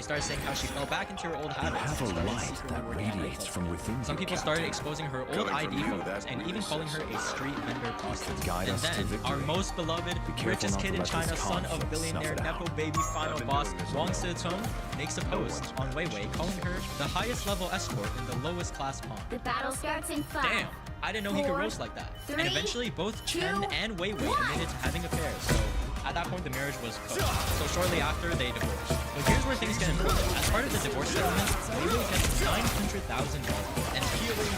They started saying how she fell back into her old habits. Have a light that radiates from within. Some people started exposing her old ID photos and even calling her a street vendor prostitute. And then, our most beloved, richest kid in China, son of billionaire Nepo baby final boss Wang Situng, makes a post on Weiwei calling her the highest level escort in the lowest class pawn. The battle starts in 5. Damn, I didn't know he could roast like that. And eventually, both Chen and Weiwei admitted to having affairs. So at that point, the marriage was cooked. So shortly after, they divorced. But here's where things get important. As part of the divorce settlement, Weiwei gets $900,000. And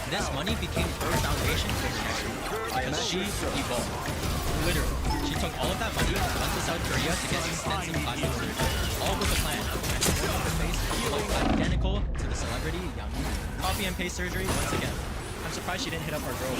this money became her foundation for the next year. Because she evolved. Literally. She took all of that money, went to South Korea to get extensive plastic surgery. All with the plan of making her face look identical to the celebrity Yang Yi. Copy and paste surgery once again. I'm surprised she didn't hit up our girl.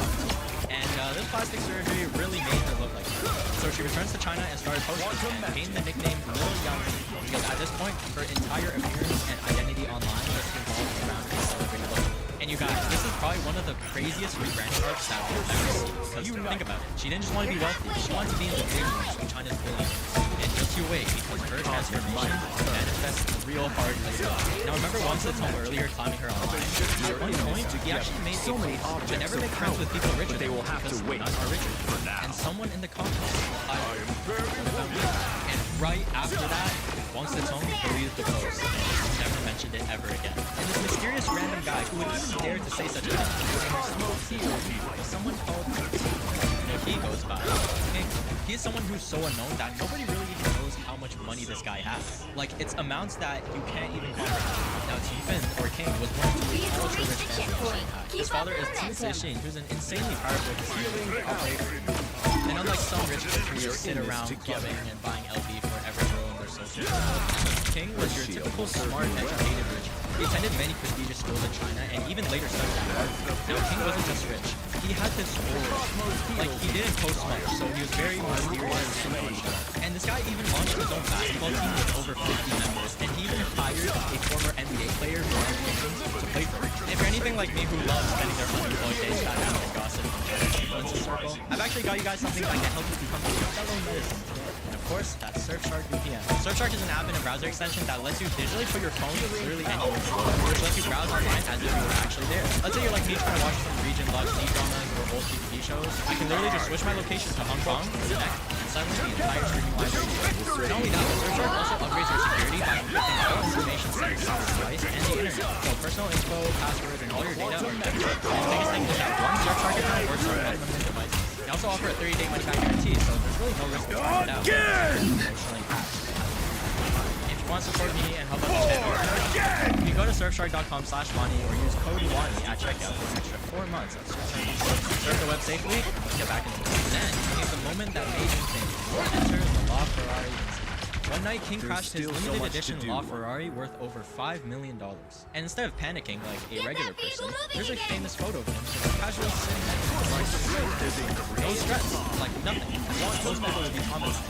And this plastic surgery really made her look like her. So she returns to China and started posting and gained the nickname Little Yang Yi. Because at this point, her entire appearance and identity online was involved around her celebrity look. And you guys, this is probably one of the craziest rebranding arcs that we've ever seen. Because think about it, she didn't just want to be wealthy, she wanted to be in the big leagues with China's billionaires. And just you wait, because her transformation manifests real hard labor. Now remember Wang Situng earlier climbing her online? At one point, he actually made so many offers to never make friends with people richer than him because none are richer. And someone in the comments replied, and right after that, Wang Situng deleted the post and never mentioned it ever again. And this mysterious random guy who would even dare to say such a thing was someone called he goes by. He is someone who's so unknown that nobody really even knows how much money this guy has. Like, it's amounts that you can't even comprehend. Now, Tifan, or King, was one of the ultra-rich families in Shanghai. His father is Qin Cixin, who's an insanely powerful casino operator. And unlike some rich kids who just sit around clubbing and buying LV for every girl in their social circle, King was your typical smart, educated rich. He attended many prestigious schools in China and even later studied at Harvard. Now, King wasn't just rich. He had this aura. Like, he didn't post much, so he was very mysterious and unsure. And this guy even launched his own basketball team with over 50 members, and he even hired a former NBA player who was to play for him. If you're anything like me who loves spending their unemployed days chatting and gossip in the influencer circle, I've actually got you guys something that can help you become a fellow medicine today. And of course, that's Surfshark VPN. Surfshark is an app and a browser extension that lets you digitally put your phone literally anywhere, which lets you browse online as if you were actually there. Let's say you're like me trying to watch some region love C-dramas or old TV shows. I can literally just switch my location to Hong Kong, connect, and suddenly the entire streaming library is there. Not only that, but Surfshark also upgrades your security by encrypting all information sent to the device and the internet. So personal info, passwords, and all your data are encrypted. And the biggest thing is that one Surfshark account works on unlimited devices. They also offer a 30-day money-back guarantee, so there's really no risk of trying it out. If you want to support me and help out the channel, you can go to surfshark.com/Wani or use code WANI at checkout for an extra 4 months of Surfshark. Surf the web safely, let's get back into it. Then came the moment that made me think. Enter the LaFerrari incident. One night, King crashed his limited edition LaFerrari worth over $5 million. And instead of panicking like a regular person, there's a famous photo of him casually sitting next to the car. No stress, like nothing. Most people would be commenting,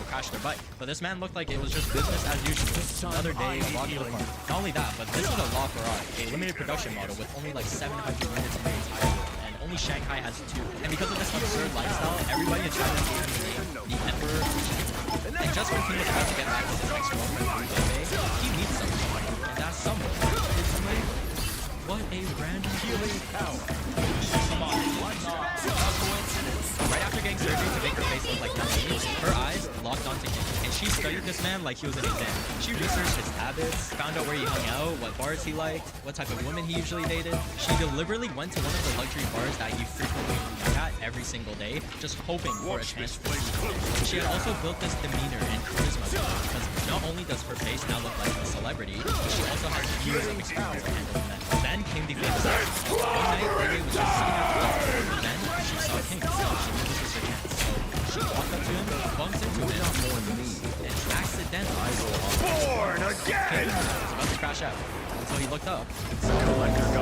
crash their bike. But this man looked like it was just business as usual. Another day, walking the park. Not only that, but this is a LaFerrari, a limited production model with only like 700 units in the entire world. And only Shanghai has 2. And because of this absurd lifestyle, everybody in China gave him the name, the Emperor. And just when he was about to get back to his ex-girlfriend, he meets someone. And that someone is Weiwei. What a random healing power. Come on, what's not? Right after getting surgery to make her face look like nothing, her eyes locked onto him, and she studied this man like he was an exam. She researched his habits, found out where he hung out, what bars he liked, what type of women he usually dated. She deliberately went to one of the luxury bars that he frequently hung out at every single day, just hoping for a chance to see him. She had also built this demeanor and charisma because not only does her face now look like a celebrity, but she also has years of experience handling men. Then came the famous night. One night, Weiwei was just sitting at the bar. Then she saw King. She knew this was her chance. So she walked up to him, bumped into him, and accidentally born again! King was about to crash out. So he looked up. So and his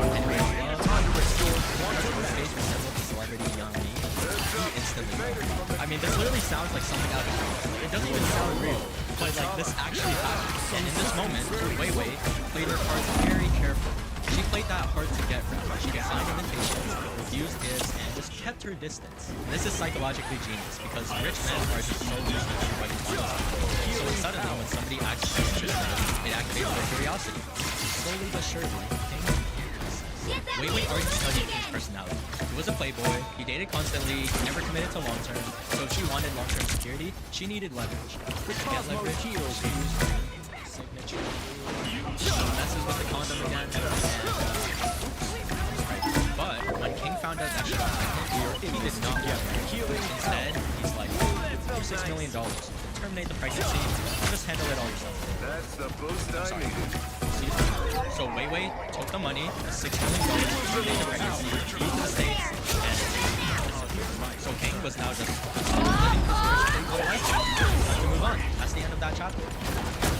face resembled the celebrity Yang Yi. He instantly loved. I mean, this literally sounds like something out of a movie. It doesn't even sound real, but like this actually happened. And in this moment, Weiwei played her cards very carefully. She played that hard to get from her. She declined invitations, refused gifts, and just kept her distance. This is psychologically genius because rich men are just so used to everybody wanting something. So suddenly, when somebody acts interested in them, it activates their curiosity. Slowly but surely, King Wei Wei already studied King's personality. He was a playboy, he dated constantly, he never committed to long term, so if she wanted long term security, she needed leverage. To get leverage, she used her signature. She messes with the condom again, but when King found out that she was pregnant, he did not want her. Instead, he's like, here's $6 million. Terminate the pregnancy, just handle it all yourself. That's the boost I needed. So Wei Wei took the money, the $6 million, terminated the pregnancy, moved to the States, and so King was now just living his stable life. Time to move on. That's the end of that chapter.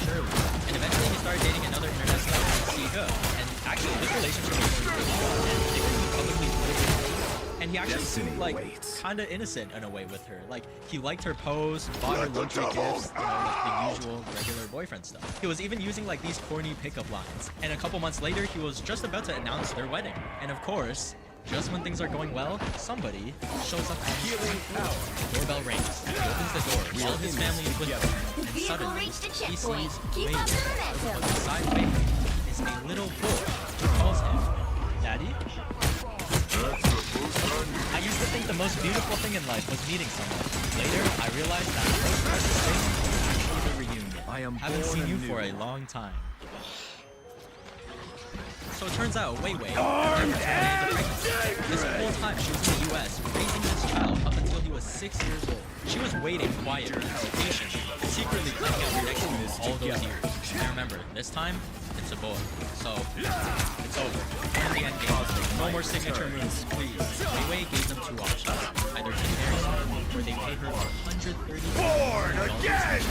Surely. And eventually he started dating another internet star named Siga. And actually this relationship was really good. And they were publicly living. And he actually seemed like kinda innocent in a way with her. Like he liked her pose, bought her luxury gifts, you know, like the usual regular boyfriend stuff. He was even using like these corny pickup lines. And a couple months later he was just about to announce their wedding. And of course, just when things are going well, somebody shows up at healing power. The doorbell rings. He opens the door. All his family is with him. And suddenly, he sees Wei Wei. But beside Wei Wei is a little boy who calls him Daddy. I used to think the most beautiful thing in life was meeting someone. Later, I realized that the most precious thing is actually the reunion. I am Haven't born seen you anew. for a long time. So it turns out Wei Wei never terminated the pregnancy. This whole time she was in the US raising this child up until he was 6 years old. She was waiting quietly, patiently, secretly planning out her next move all those years. And remember, this time, it's a boy. So, it's over. And the end game. No more signature moves, please. Wei Wei gave them two options. Either he marries her, or they pay her $132 million. $132 million?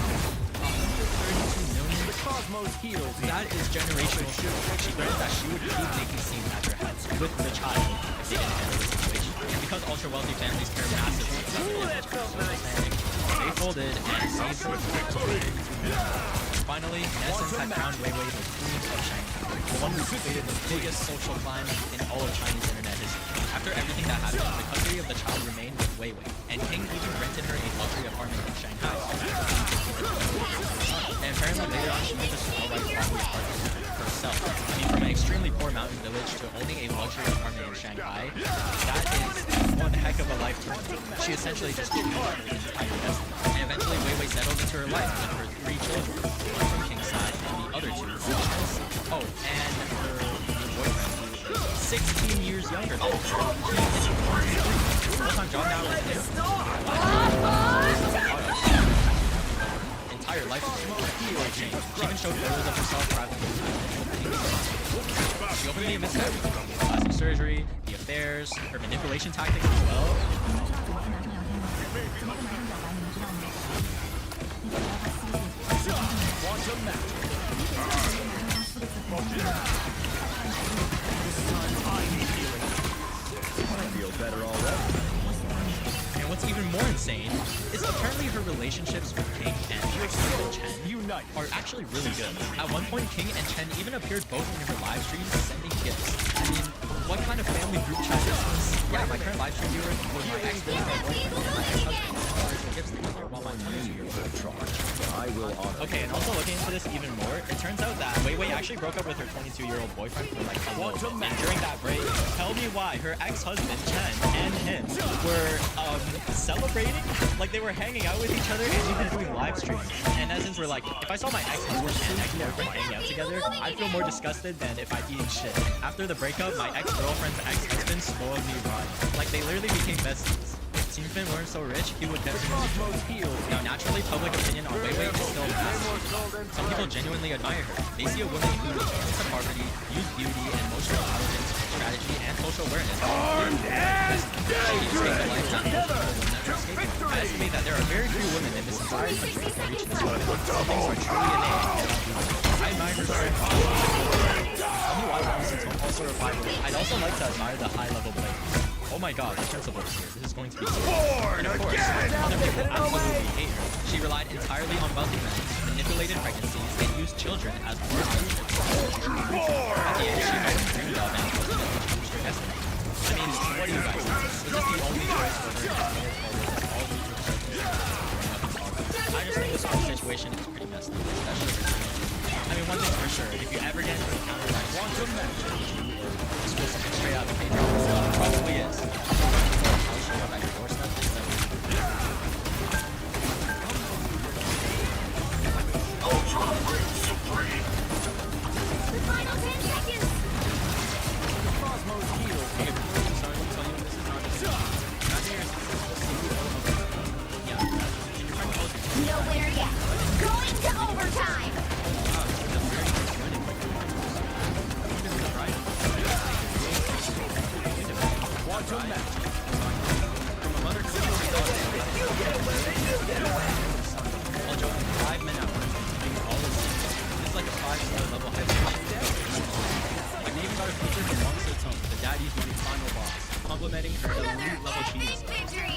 Cosmos heals. That is generational shit. She threatened that she would keep making scenes at their heads with the child if they didn't handle the situation. And because ultra wealthy families care massively about social standing, they folded and seized her. Finally, Netizens had crowned Wei Wei the queen of Shanghai, the one who completed the biggest social climb in all of Chinese internet history. After everything that happened, the custody of the child remained with Wei Wei, and King even rented her a luxury apartment in Shanghai. And apparently later on, she made this alright property apartment herself. I mean, from an extremely poor mountain village to owning a luxury apartment in Shanghai, that is one heck of a life turn. She essentially just changed her entire destiny. And eventually, Wei Wei settled into her life with her 3 children, one from King's side and the other 2 from Chen's. Oh, and her boyfriend, who is 16 years younger than her. He is 23. Full-time job now with him. Entire life changed. She even showed photos of herself traveling with She openly admits everything. The plastic surgery, the affairs, her manipulation tactics as well. I feel better already. And what's even more insane is apparently her relationships with King and Chen are actually really good. At one point, King and Chen even appeared both in her live streams sending gifts. I mean, what kind of family group chat is this? Yeah, my current live stream viewer was my ex-girlfriend, boyfriend, and my ex-husband. Sending gifts together while my 22-year-old I will honor. Okay, and also looking into this even more, it turns out that Wei Wei actually broke up with her 22-year-old boyfriend for like a little bit. And during that break, tell me why her ex-husband, Chen, and him were celebrating, like they were hanging out with each other and even doing live streams. And Netizens were like, if I saw my ex-husband and ex-boyfriend hanging out together, I'd feel more disgusted than if I'd eaten shit. After the breakup, my ex-girlfriend's ex-husband spoiled me rotten. Like they literally became besties. If Team Fin weren't so rich, he would definitely heal. Now, naturally, public opinion on Wei Wei is still massive. Some people genuinely admire her. They see a woman who rejects the poverty, used beauty, and emotional intelligence, strategy, and social awareness. She takes a lifetime that will never escape her. I estimate that there are very few women in this entire country who can reach this level. Some things are truly innate. I admire her strength. Tell me why Robinson's also a rival. I'd also like to admire the high-level players. Oh my god, the principal is here. This is going to be cool. And of course, other people absolutely hate her. She relied entirely on wealthy men, manipulated pregnancies, and used children as partnerships. At the end, she dreamed what do you guys think? Was this the only choice for her? All these I just think this whole situation is pretty messed up, especially for Tiana. I mean, one thing's for sure, if you ever get into a counter like Quantum match, this will something straight out of Patreon. Probably is. I'll show up at your doorstep instead of The final 10 seconds! Cosmos heals. Hey, so I'm telling you, this is not just imagine you're a successful CEO of a company. Yeah, and you're trying to close your Nowhere yet. Going to overtime! job. It's a very good running quick. This is right. Quantum match. From a mother to a daughter. All joking, 5 men at once, doing all of this. This is like a 5-star level hype. Like, they even got a feature from Monster Tone, the Daddy's Money final boss, complimenting her elite level cheating skills. victory!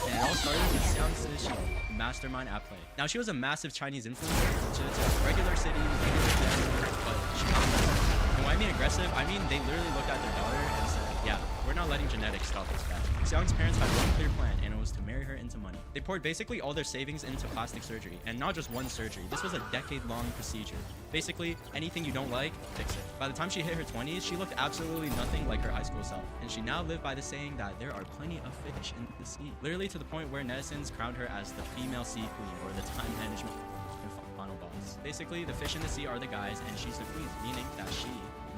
And it all started with Xiang Sishi, mastermind at play. Now, she was a massive Chinese influencer. She was a regular city, regular family, but she got aggressive. And when I mean aggressive, I mean they literally looked at their daughter and said, yeah, we're not letting genetics stop this battle. Xiang's parents had one clear plan, and it was to marry her into money. They poured basically all their savings into plastic surgery, and not just one surgery. This was a decade-long procedure. Basically, anything you don't like, fix it. By the time she hit her 20s, she looked absolutely nothing like her high school self, and she now lived by the saying that there are plenty of fish in the sea. Literally to the point where netizens crowned her as the female sea queen, or the time management final boss. Basically, the fish in the sea are the guys, and she's the queen, meaning that she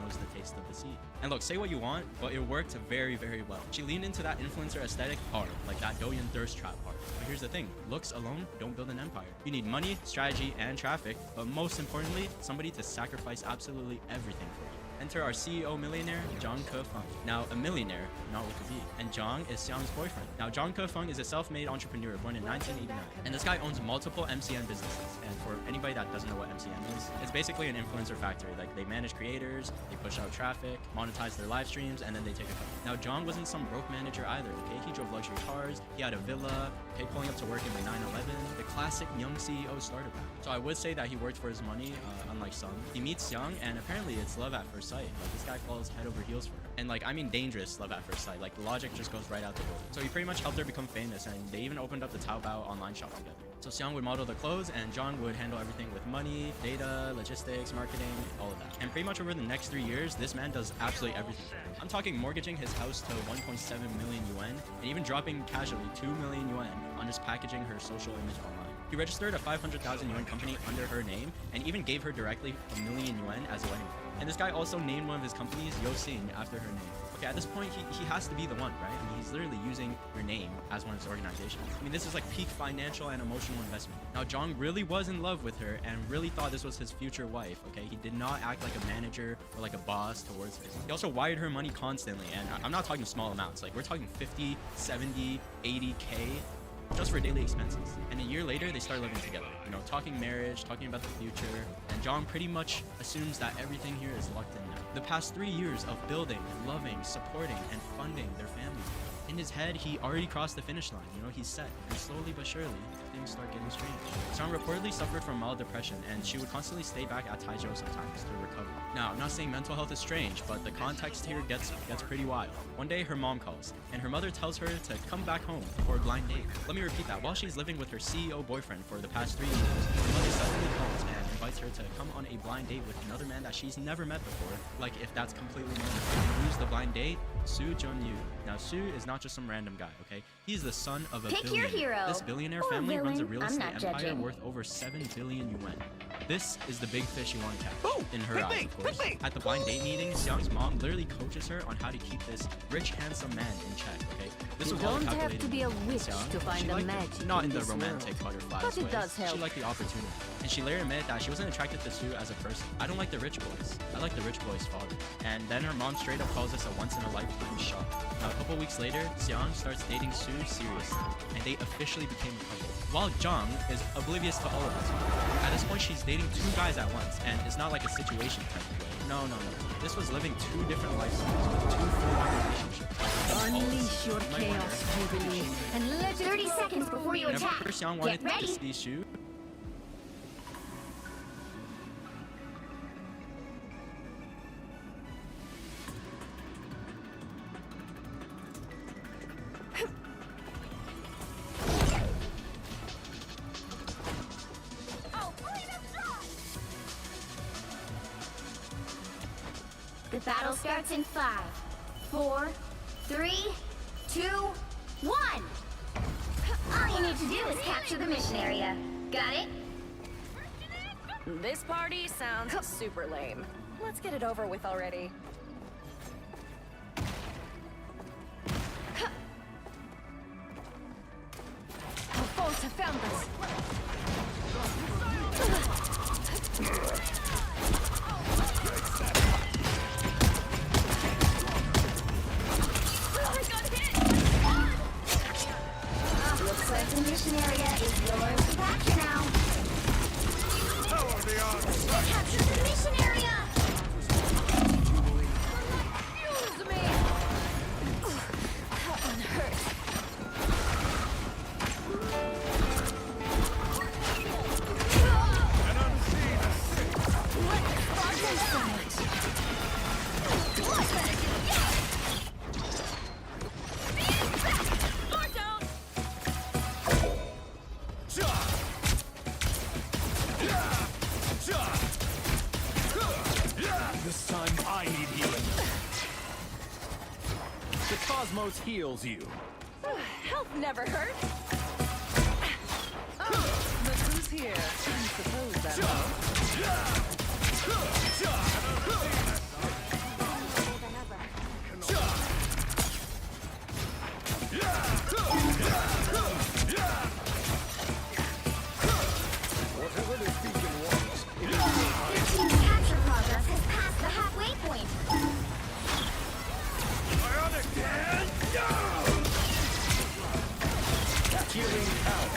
knows the taste of the sea. And look, say what you want, but it worked very, very well. She leaned into that influencer aesthetic hard, like that Douyin thirst trap hard. But here's the thing, looks alone don't build an empire. You need money, strategy, and traffic, but most importantly, somebody to sacrifice absolutely everything for you. Enter our CEO millionaire, Zhang Kefeng. Now, a millionaire, not what to be. And Zhang is Xiang's boyfriend. Now, Zhang Kefeng is a self-made entrepreneur born in 1989. And this guy owns multiple MCN businesses. And for anybody that doesn't know what MCN is, it's basically an influencer factory. Like, they manage creators, they push out traffic, monetize their live streams, and then they take a cut. Now, Zhang wasn't some broke manager either, okay? He drove luxury cars, he had a villa, okay, pulling up to work in the 911, the classic young CEO starter pack. So I would say that he worked for his money, unlike some. He meets Xiang, and apparently it's love at first sight. Like, this guy falls head over heels for her. And like, I mean dangerous love at first sight. Like, the logic just goes right out the door. So he pretty much helped her become famous, and they even opened up the Taobao online shop together. So Xiang would model the clothes, and Zhang would handle everything with money, data, logistics, marketing, all of that. And pretty much over the next 3 years, this man does absolutely everything for her. I'm talking mortgaging his house to 1.7 million yuan, and even dropping casually 2 million yuan on just packaging her social image online. He registered a 500,000 yuan company under her name, and even gave her directly 1 million yuan as a wedding gift. And this guy also named one of his companies Yoxing after her name. Okay, at this point, he has to be the one, right? I mean, he's literally using your name as one of his organizations. I mean, this is like peak financial and emotional investment. Now, Zhang really was in love with her and really thought this was his future wife, okay? He did not act like a manager or like a boss towards her. He also wired her money constantly, and I'm not talking small amounts. Like, we're talking 50, 70, 80K just for daily expenses. And a year later, they start living together, you know, talking marriage, talking about the future, and Zhang pretty much assumes that everything here is locked in now. The past 3 years of building, loving, supporting, and funding their family. In his head, he already crossed the finish line, you know, he's set, and slowly but surely, things start getting strange. Zhang reportedly suffered from mild depression, and she would constantly stay back at Taizhou sometimes to recover. Now, I'm not saying mental health is strange, but the context here gets pretty wild. One day, her mom calls, and her mother tells her to come back home for a blind date. Let me repeat that. While she's living with her CEO boyfriend for the past 3 years, her mother suddenly calls and invites her to come on a blind date with another man that she's never met before, like if that's completely normal. And who's the blind date? Su Junyu. Now, Su is not just some random guy, okay? He's the son of a Pick your billionaire. hero. This billionaire Or family runs a villain. real I'm estate not empire judging. worth over 7 billion yuan. This is the big fish you want to catch. Oh, In her pick eyes, me, of course. pick me. At the blind date meeting, Xiang's mom literally coaches her on how to keep this rich, handsome man in check, okay? This You was all don't have calculated. to be a witch Xiang, to find she the liked it. magic Not in in the this romantic world. butterflies But it ways. does She help. liked the opportunity. And she later admitted that she wasn't attracted to Su as a person. I don't like the rich boys. I like the rich boy's father. And then her mom straight up calls this a once-in-a-lifetime shot. Now, a couple weeks later, Xiang starts dating Su seriously, and they officially became a couple. While Zhang is oblivious to all of this. At this point, she's dating 2 guys at once, and it's not like a situation type of way. No. This was living 2 different lifestyles with 2 full-on relationships. Unleash your You might wonder, chaos, Jubilee, and let it 30 seconds before you whenever attack. Xiang Get wanted to ready. see Su, The battle starts in 5, 4, 3, 2, 1. All you need to do is capture the mission area. Got it? This party sounds super lame. Let's get it over with already. Our foes have found us. Looks like the mission area is yours to capture now. Capture the mission area! Excuse me! That one hurt. This time I need healing. The cosmos heals you. Health never hurt. Look who's here. I suppose that's Your team's capture progress has passed the halfway point. Healing power.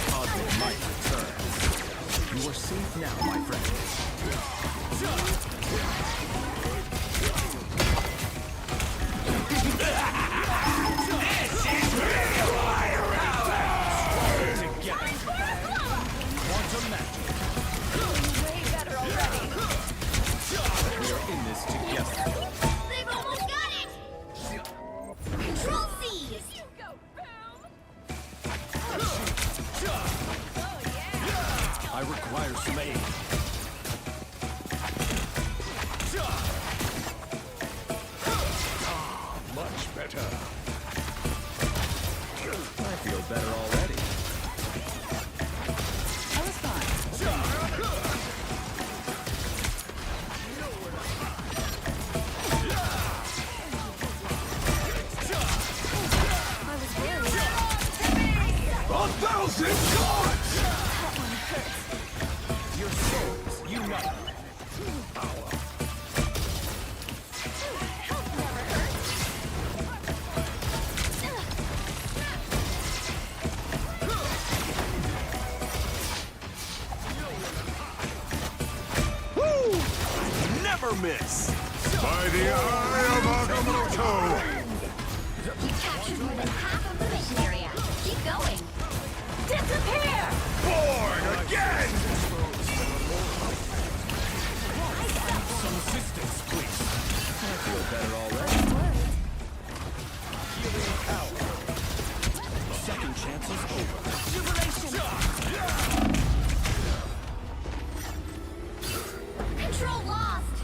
Cosmic might returns. You are safe now, my friend. Together. Quantum magic. way better already. We are in this together. They've almost got it! Control C's! Go boom! Oh yeah! I require some aid. Much better. I feel better already. That was fine. A thousand gods! Your souls unite. Woo! Never miss! By the eye of Agamotto! You captured more than half of the mission area. Keep going. Disappear! Born again! Some assistance, please. I feel better already. Healing power. Second chance is over. Control lost!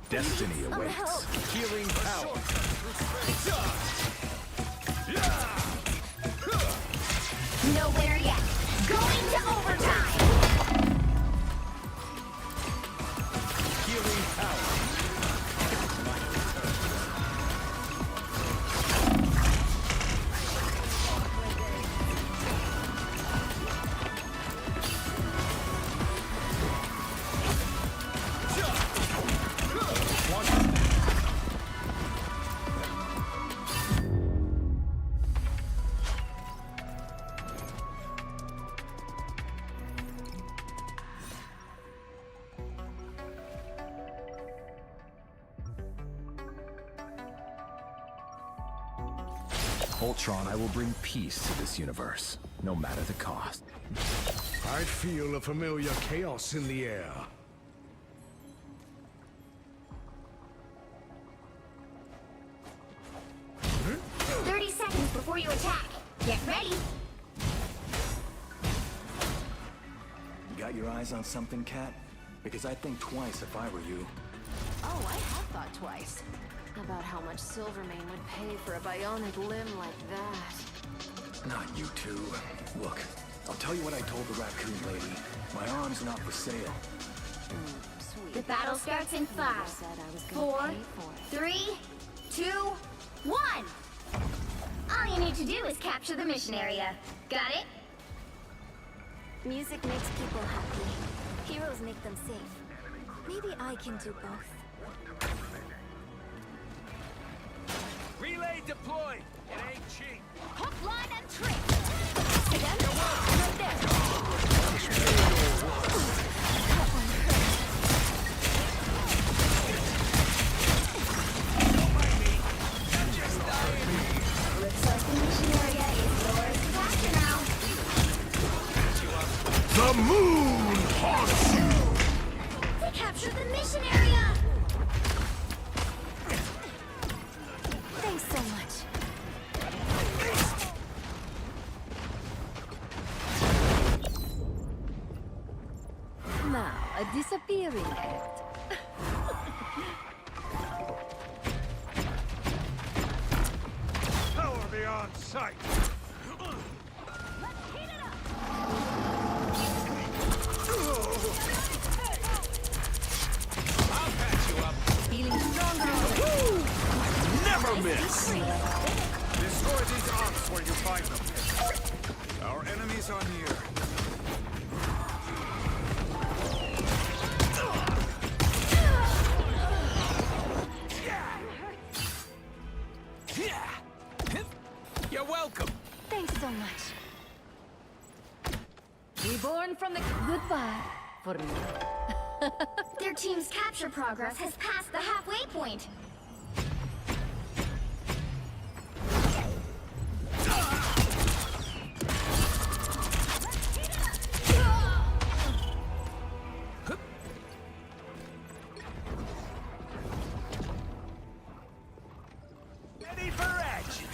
Destiny awaits. Healing power. Nowhere yet. Going to overtime! Healing power. Ultron, I will bring peace to this universe, no matter the cost. I feel a familiar chaos in the air. before you attack. Get ready. Got your eyes on something, Cat? Because I'd think twice if I were you. Oh, I have thought twice. About how much Silvermane would pay for a bionic limb like that. Not you two. Look, I'll tell you what I told the raccoon lady. My arm's not for sale. Sweet. The battle starts in Never 5, said I was gonna 4, pay for it. 3, 2, 1. All you need to do is capture the mission area. Got it? Music makes people happy. Heroes make them safe. Maybe I can do both. Relay deployed! It ain't cheap! Hook, line, and trick! See them? Right there! Looks like the mission area is yours to capture now. The moon haunts you! We captured the mission area! Thanks so much. Now, a disappearing act. Power beyond sight! Feeling stronger already. Never miss! Destroy these arcs where you find them. Our enemies are near. You're welcome! Thanks so much. Reborn from the... Goodbye. For me. Their team's capture progress has passed the halfway point. Ready for action!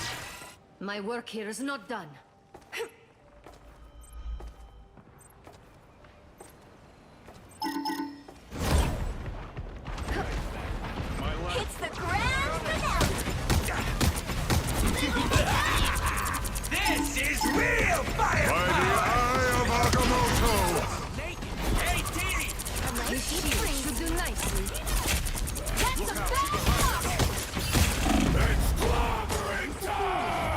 My work here is not done. It's the grand finale! This is real fire! By the eye of Agamotto! Hey, Dee! This shield should do nicely. That's a bad It's clobbering time!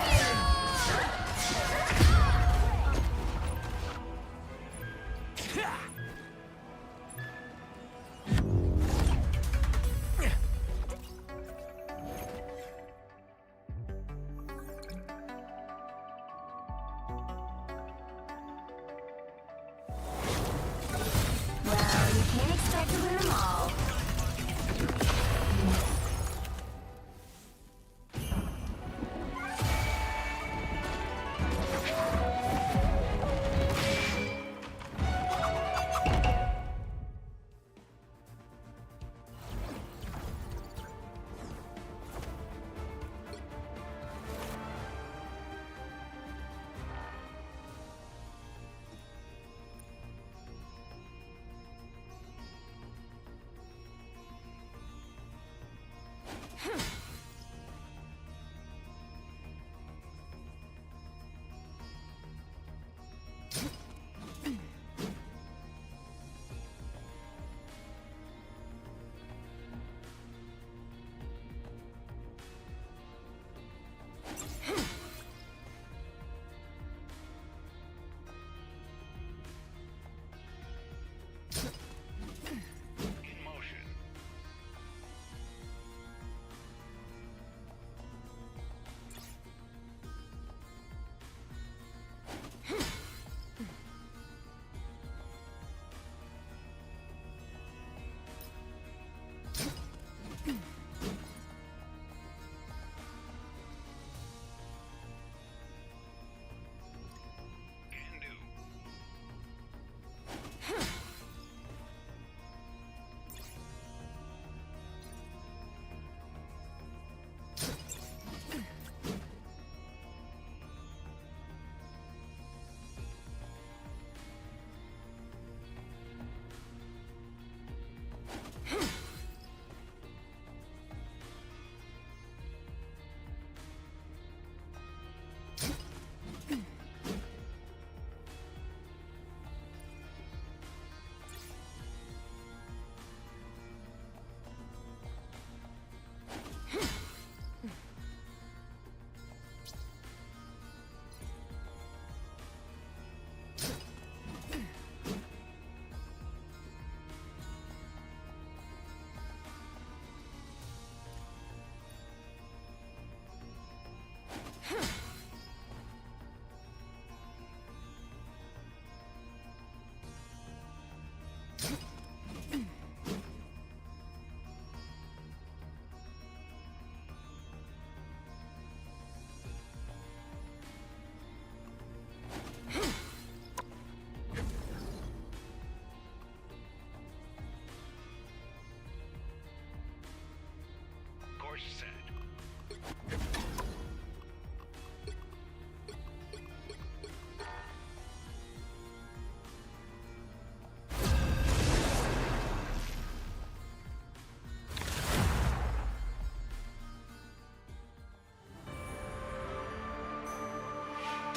Well, you can't expect to win them all.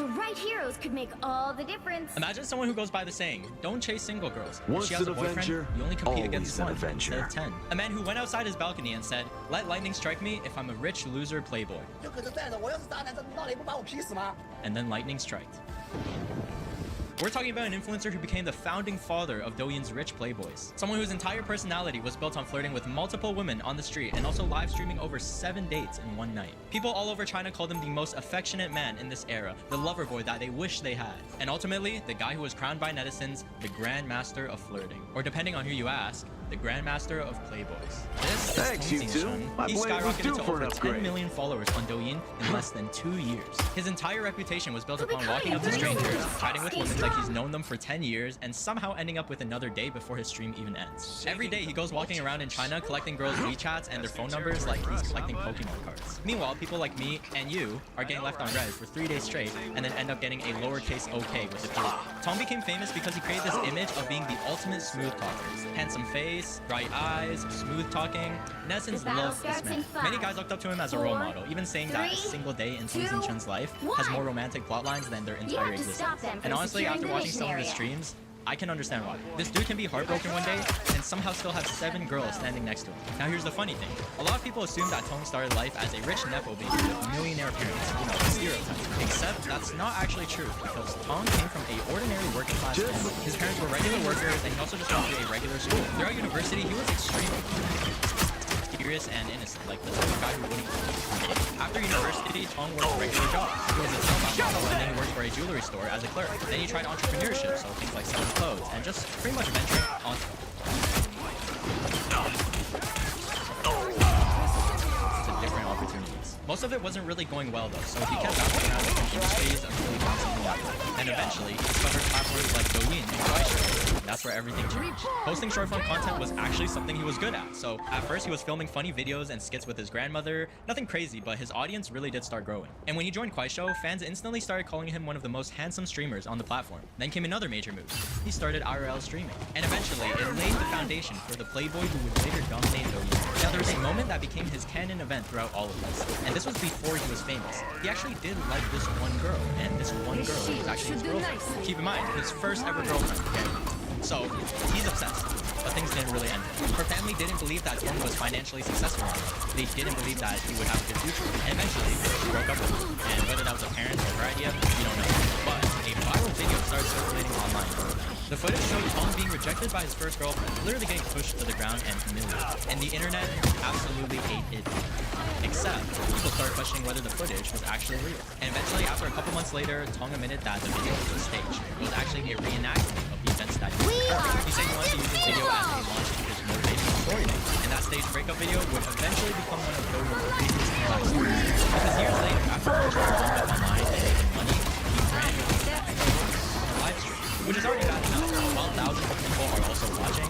The right heroes could make all the difference. Imagine someone who goes by the saying, don't chase single girls. If Once she has an a boyfriend, avenger, you only compete always against an one avenger. instead of 10. A man who went outside his balcony and said, let lightning strike me if I'm a rich loser playboy. 这可就带着我要是渣男，这闹雷不把我劈死吗？ And then lightning struck. We're talking about an influencer who became the founding father of Douyin's rich playboys. Someone whose entire personality was built on flirting with multiple women on the street and also live streaming over 7 dates in one night. People all over China called him the most affectionate man in this era, the lover boy that they wish they had. And ultimately, the guy who was crowned by netizens, the Grandmaster of Flirting. Or depending on who you ask, the Grandmaster of Playboys. This Thanks, is you Tong two. Xingshun. My He blade was skyrocketed due to for over an 10 upgrade. million followers on Douyin in less than 2 years. His entire reputation was built upon becoming walking up to a strangers, videographer. chatting with Stay women like he's strong. known them for 10 years, and somehow ending up with another day before his stream even ends. Every day he goes walking around in China collecting girls' WeChats and their phone numbers like he's collecting Pokemon cards. Meanwhile, people like me and you are getting left on red for 3 days straight and then end up getting a lowercase OK with the period. Tong became famous because he created this image of being the ultimate smooth talker. Handsome face, bright eyes, smooth talking. Netizens The battle love this starts man. in 5, Many guys looked up to him as a role 4, model, even saying that a 3, single day in 2, Tong Xingshun's life has more romantic plot lines than their You entire have to existence. stop them And from honestly, securing after the watching some of his mission area. streams, I can understand why. This dude can be heartbroken one day and somehow still have 7 girls standing next to him. Now here's the funny thing. A lot of people assume that Tong started life as a rich Nepo baby with millionaire parents, you know, the stereotype. Except that's not actually true because Tong came from a ordinary working class family. His parents were regular workers and he also just went to a regular school. Throughout university, he was extremely curious and innocent, like the type of guy who wouldn't. After university, Tong worked regular jobs. He was a telephone model, and then he worked for a jewelry store as a clerk. Then he tried entrepreneurship, so things like selling clothes, and just pretty much venturing on to different opportunities. Most of it wasn't really going well though, so he kept bouncing around different industries until he found something out. And eventually, he discovered platforms like Douyin and Kuaishou. That's where everything changed. Posting short form content was actually something he was good at. So at first he was filming funny videos and skits with his grandmother. Nothing crazy, but his audience really did start growing. And when he joined Kuaishou, fans instantly started calling him one of the most handsome streamers on the platform. Then came another major move. He started IRL streaming. And eventually, it laid the foundation for the playboy who would later dominate Douyin. Now there was a moment that became his canon event throughout all of this. And this was before he was famous. He actually did like this one girl, and this one girl was actually his girlfriend. Keep in mind, his first ever girlfriend. So, he's obsessed, but things didn't really end. Her family didn't believe that Tong was financially successful. They didn't believe that he would have a good future. And eventually, she broke up with him. And whether that was a parent or her idea, we don't know. But a viral video started circulating online. The footage showed Tong being rejected by his first girlfriend, literally getting pushed to the ground and humiliated. And the internet absolutely ate it. Except, people started questioning whether the footage was actually real. And eventually, after a couple months later, Tong admitted that the video was staged. It was actually a reenactment of the events that he occurred. He said he wanted to use this video as a launch into his motivational storyline. And that staged breakup video would eventually become one of Douyin craziest live stories. Because years later, after he was up online and making money, he ran a live stream, which is already bad enough, while thousands of people are also watching.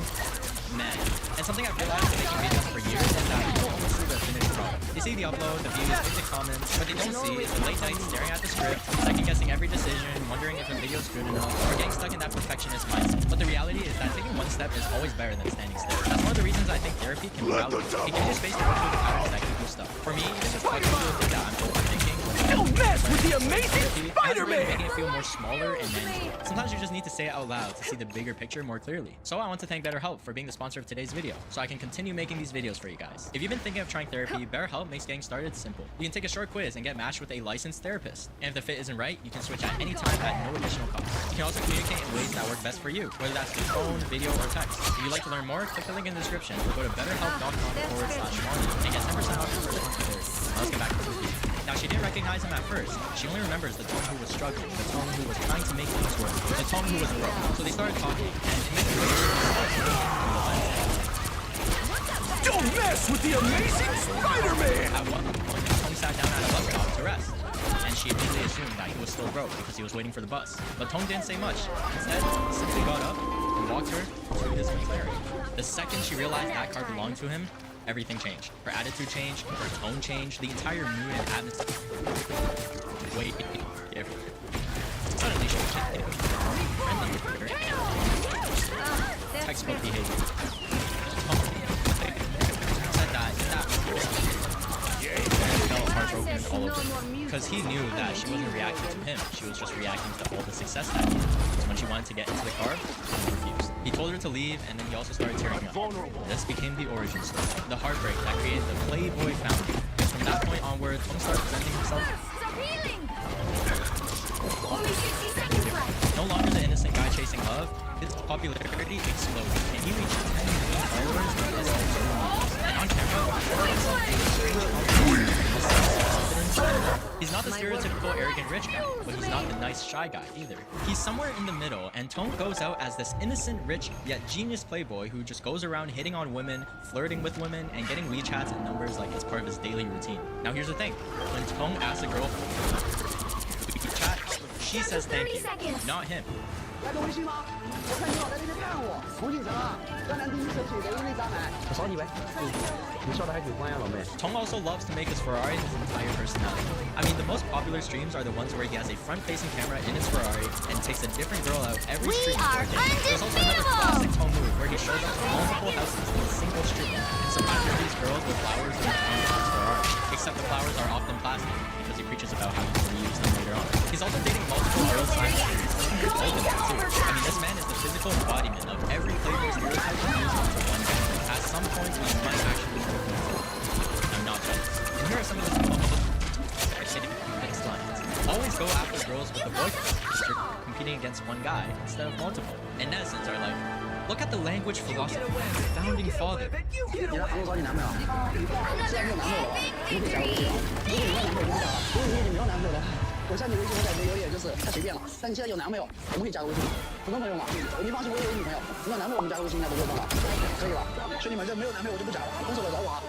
Man. And something I've realized in making videos for years is that people only see the finished product. They see the upload, the views, read the comments, what they don't see is the late night staring at the script, second guessing every decision, wondering if a video's good enough, or getting stuck in that perfectionist mindset. But the reality is that taking one step is always better than standing still. That's one of the reasons I think therapy can be valuable. It gives you space to work through the patterns that keep you stuck. For me, this is quite a thing that I'm overthinking. Don't mess with the amazing Spider-Man! Making it feel more smaller and manageable. Sometimes you just need to say it out loud to see the bigger picture more clearly. So I want to thank BetterHelp for being the sponsor of today's video, so I can continue making these videos for you guys. If you've been thinking of trying therapy, BetterHelp makes getting started simple. You can take a short quiz and get matched with a licensed therapist. And if the fit isn't right, you can switch at any time at no additional cost. You can also communicate in ways that work best for you, whether that's through phone, video, or text. If you'd like to learn more, click the link in the description or go to betterhelp.com/Marley and get 10% off your first month of therapy. Now let's get back to the video. Now, she didn't recognize him at first. She only remembers the Tong who was struggling, the Tong who was trying to make things work, the Tong who was broke. So they started talking, and it made Don't mess with the amazing Spider-Man! At one point, Tong sat down at a bus stop to rest, and she immediately assumed that he was still broke because he was waiting for the bus. But Tong didn't say much. Instead, he simply got up and walked her to his McLaren. The second she realized that car belonged to him, everything changed. Her attitude changed, her tone changed, the entire mood and atmosphere. Wait, everywhere. Suddenly, she became friendly with her. Textbook behavior. Said that felt heartbroken. all over because he knew that she wasn't reacting to him. She was just reacting to all the success that he had. So when she wanted to get into the car, he refused. He told her to leave, and then he also started tearing up. This became the origin story, the heartbreak that created the Playboy family. From that point onward, Tong started presenting himself Stop healing! Only 60 seconds left. no longer the innocent guy chasing love. His popularity exploded, and he reached 10 million followers in less than 2 months. And on camera, he's not the stereotypical arrogant rich guy, but he's not the nice shy guy either. He's somewhere in the middle, and Tong goes out as this innocent rich yet genius playboy who just goes around hitting on women, flirting with women, and getting WeChats and numbers like it's part of his daily routine. Now here's the thing, when Tong asks a girl for WeChat, she says thank you, not him. 来个微信吗？我看你老在那边看我，红警察啊，江南第一神水的那渣男。我少你呗，你笑得还挺欢呀，老妹。 Tong also loves to make his Ferrari his entire personality. I mean, the most popular streams are the ones where he has a front-facing camera in his Ferrari and takes a different girl out every stream for a day. There's also another classic Tong move where he shows up to multiple houses in a single stream and surprises these girls with flowers in the front of his Ferrari. Except the flowers are often plastic because he preaches about how he's going to use them later on. He's also dating multiple girls simultaneously. I mean, this man is the physical embodiment of every Playboy stereotype used for one guy. At some point, he might actually be I'm not jealous. And here are some of the next lines. Always go after girls with a boyfriend because you're competing against one guy instead of multiple. And netizens are like, look at the language philosophy of the founding father. 你来韩国找你男朋友啊？现在没有男朋友了，你可以加我微信啊。如果你没有男朋友，我就不加了。如果你没有男朋友的话，我加你微信，我感觉有点就是太随便了。但你现在有男朋友，我们可以加个微信，普通朋友嘛。你放心，我也有女朋友，你有男朋友我们加个微信应该不过分吧？可以吧？兄弟们，这没有男朋友我就不加了，分手了找我啊。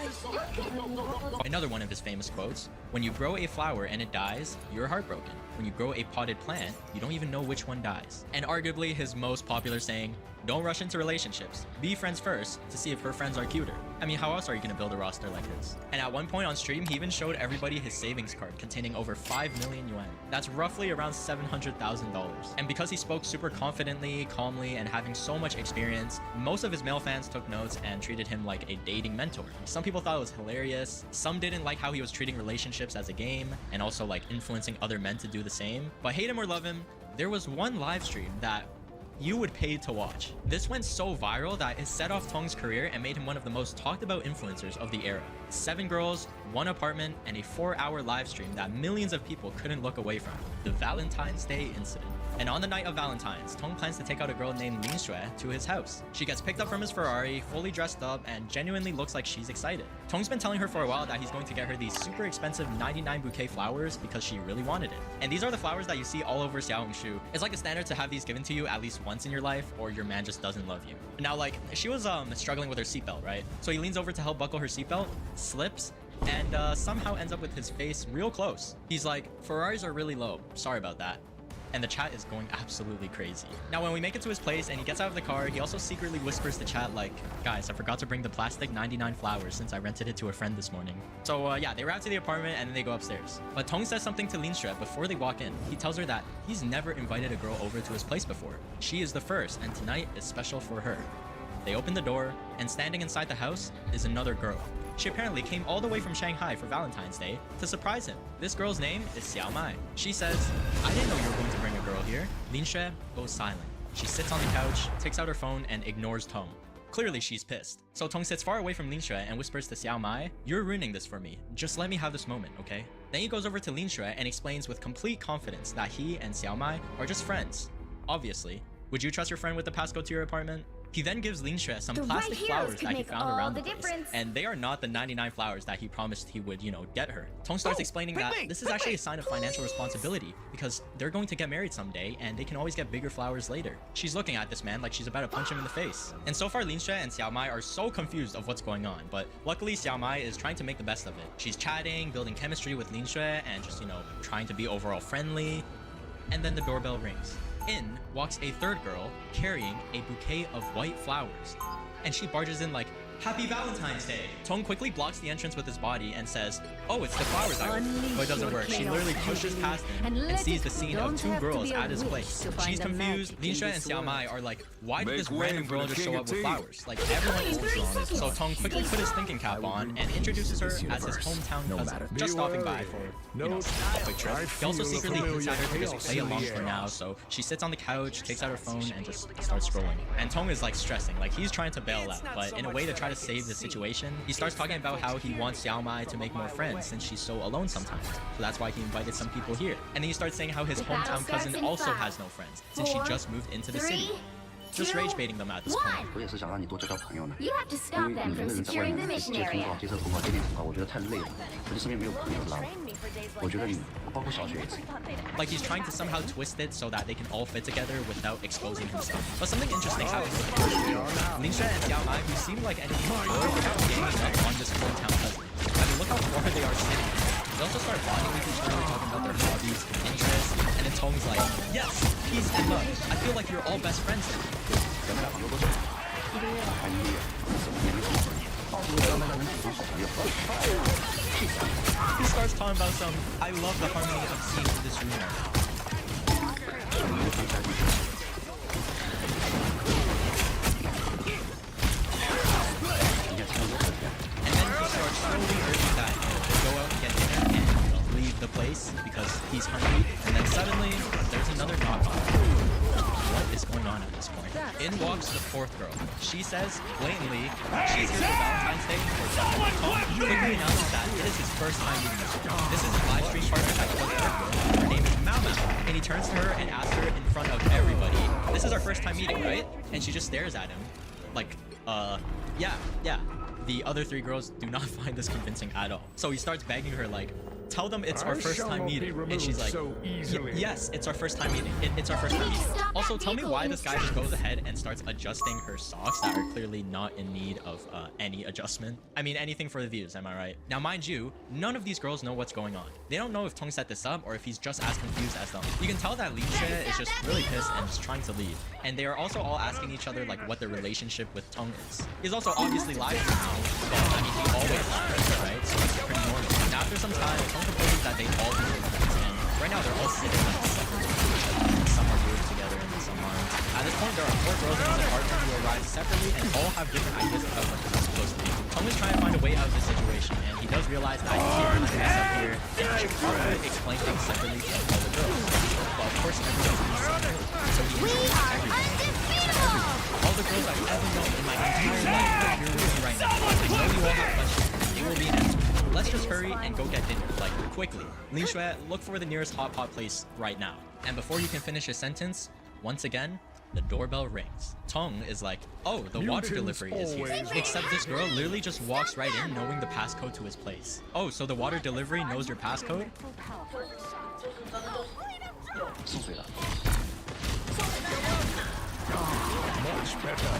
Another one of his famous quotes, when you grow a flower and it dies, you're heartbroken. When you grow a potted plant, you don't even know which one dies. And arguably his most popular saying, don't rush into relationships. Be friends first to see if her friends are cuter. I mean, how else are you gonna build a roster like his? And at one point on stream, he even showed everybody his savings card containing over 5 million yuan. That's roughly around $700,000. And because he spoke super confidently, calmly, and having so much experience, most of his male fans took notes and treated him like a dating mentor. Some people thought it was hilarious. Some didn't like how he was treating relationships as a game and also like influencing other men to do the same. But hate him or love him, there was one live stream that you would pay to watch. This went so viral that it set off Tong's career and made him one of the most talked about influencers of the era. 7 girls, 1 apartment, and a 4-hour live stream that millions of people couldn't look away from. The Valentine's Day incident. And on the night of Valentine's, Tong plans to take out a girl named Lin Xue to his house. She gets picked up from his Ferrari, fully dressed up, and genuinely looks like she's excited. Tong's been telling her for a while that he's going to get her these super expensive 99 bouquet flowers because she really wanted it. And these are the flowers that you see all over Xiaohongshu. It's like a standard to have these given to you at least once in your life, or your man just doesn't love you. Now, like, she was struggling with her seatbelt, right? So he leans over to help buckle her seatbelt, slips, and somehow ends up with his face real close. He's like, Ferraris are really low. Sorry about that. And the chat is going absolutely crazy. Now, when we make it to his place and he gets out of the car, he also secretly whispers to chat like, guys, I forgot to bring the plastic 99 flowers since I rented it to a friend this morning. So yeah, they wrap to the apartment and then they go upstairs. But Tong says something to Lin Xue before they walk in. He tells her that he's never invited a girl over to his place before. She is the first, and tonight is special for her. They open the door, and standing inside the house is another girl. She apparently came all the way from Shanghai for Valentine's Day to surprise him. This girl's name is Xiao Mai. She says, I didn't know you were going to bring a girl here. Lin Xue goes silent. She sits on the couch, takes out her phone, and ignores Tong. Clearly, she's pissed. So Tong sits far away from Lin Xue and whispers to Xiao Mai, you're ruining this for me. Just let me have this moment, okay? Then he goes over to Lin Xue and explains with complete confidence that he and Xiao Mai are just friends. Obviously. Would you trust your friend with the passcode to your apartment? He then gives Lin Xue some plastic flowers that he found around the place, and they are not the 99 flowers that he promised he would, get her. Tong starts explaining that this is actually a sign of financial responsibility because they're going to get married someday and they can always get bigger flowers later. She's looking at this man like she's about to punch him in the face. And so far, Lin Xue and Xiao Mai are so confused of what's going on, but luckily Xiao Mai is trying to make the best of it. She's chatting, building chemistry with Lin Xue, and just, trying to be overall friendly. And then the doorbell rings. In walks a third girl carrying a bouquet of white flowers. And she barges in like, Happy Valentine's Day. Tong quickly blocks the entrance with his body and says, oh, it's the flowers I ordered. But it doesn't work. She literally pushes past him and sees the scene of two girls at his place. She's confused. Lin Xue and Xiao Mai are like, why did this random girl just show up with flowers? Like, everyone owns her on it. So Tong quickly put his thinking cap on and introduces her as his hometown cousin, just stopping by for, you know, a quick trip. He also secretly hints at her to just play along for now, so she sits on the couch, takes out her phone, and just starts scrolling. And Tong is like stressing, like he's trying to bail out, but in a way to try to save the situation, he starts talking about how he wants Xiao Mai to make more friends since she's so alone sometimes. So that's why he invited some people here. And then he starts saying how his hometown cousin also has no friends since she just moved into the city. Just rage baiting them at this point. 我也是想让你多交交朋友呢。 You have to 因 stop 为 them 你一 from 个人在外 securing 面 the 接 mission 通 area. 告、接车通告、接电话，我觉得太累了。我就身边没有朋友，知道吗？我觉得你，包括小学也是。 Like he's trying to somehow twist it so that they can all fit together without exposing himself. But something interesting happens. Lin Xue and Xiao Mai, who seem like enemies before, are now ganging up on this hometown cousin. I mean, look how far they are sitting. They also start bonding with each other, talking about their hobbies, interests, and then Tong's like, yes, peace and love. I feel like you're all best friends now. 咱们俩朋友多久？还没毕业，怎么年龄这么轻？我让大家能处成好朋友。 He starts talking about some, I love the harmony of scenes in this room right now. 你就放下去。 And then he starts slowly urging that they go out and get dinner and leave the place because he's hungry. And then suddenly, there's another knock on the door. What is going on at this point? In walks the fourth girl. She says, blatantly, she's here for Valentine's Day for Tom quickly announces that it is his first time meeting her. This is his live stream partner that he was with. Her name is Mao Mao. And he turns to her and asks her in front of everybody, this is our first time meeting, right? And she just stares at him. Like, yeah. The other three girls do not find this convincing at all. So he starts begging her like, tell them it's our first time meeting. And she's like, yes, it's our first time meeting. It's our first time meeting. Also, tell me why this guy just goes ahead and starts adjusting her socks that are clearly not in need of any adjustment. I mean, anything for the views, am I right? Now, mind you, none of these girls know what's going on. They don't know if Tong set this up or if he's just as confused as them. You can tell that Lin Xue is just really pissed and is trying to leave. And they are also all asking each other like what their relationship with Tong is. He's also obviously live now, but I mean, he always lies, right? So it's pretty normal. And after some time, Tong proposes that they all be roommates, and right now they're all sitting like separately. Some are grouped together and some aren't. At this point, there are 4 girls in his apartment who arrive separately and all have different ideas about what this is supposed to be. Tong is trying to find a way out of this situation, and he does realize that he can't really mess up here, and he should probably explain things separately to all the girls. But of course, everyone's going to see him, so he introduces everyone. All the girls I've ever known in my entire life are here with me right now. I know you all have questions. They will be answered. Let's just hurry and go get dinner, like, quickly. Lin Xue, look for the nearest hot pot place right now. And before you can finish his sentence, once again, the doorbell rings. Tong is like, oh, the water delivery is here. Except this girl literally just walks right in knowing the passcode to his place. Oh, so the water delivery knows your passcode? 送水了。 Much better.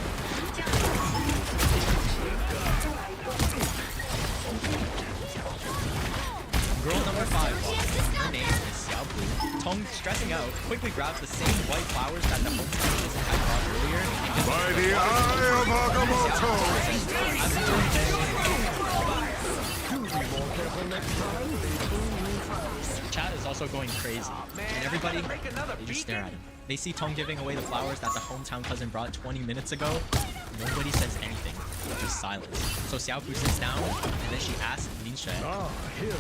Girl number 5 walks in. Her name is Xiao Bu. Tong, stressing out, quickly grabs the same white flowers that the hometown cousin had brought earlier. And By the eye of Agamotto! Chat is also going crazy, and everybody, they just stare at him. They see Tong giving away the flowers that the hometown cousin brought 20 minutes ago. Nobody says anything, just silence. So Xiaofu sits down, and then she asks Lin Xue,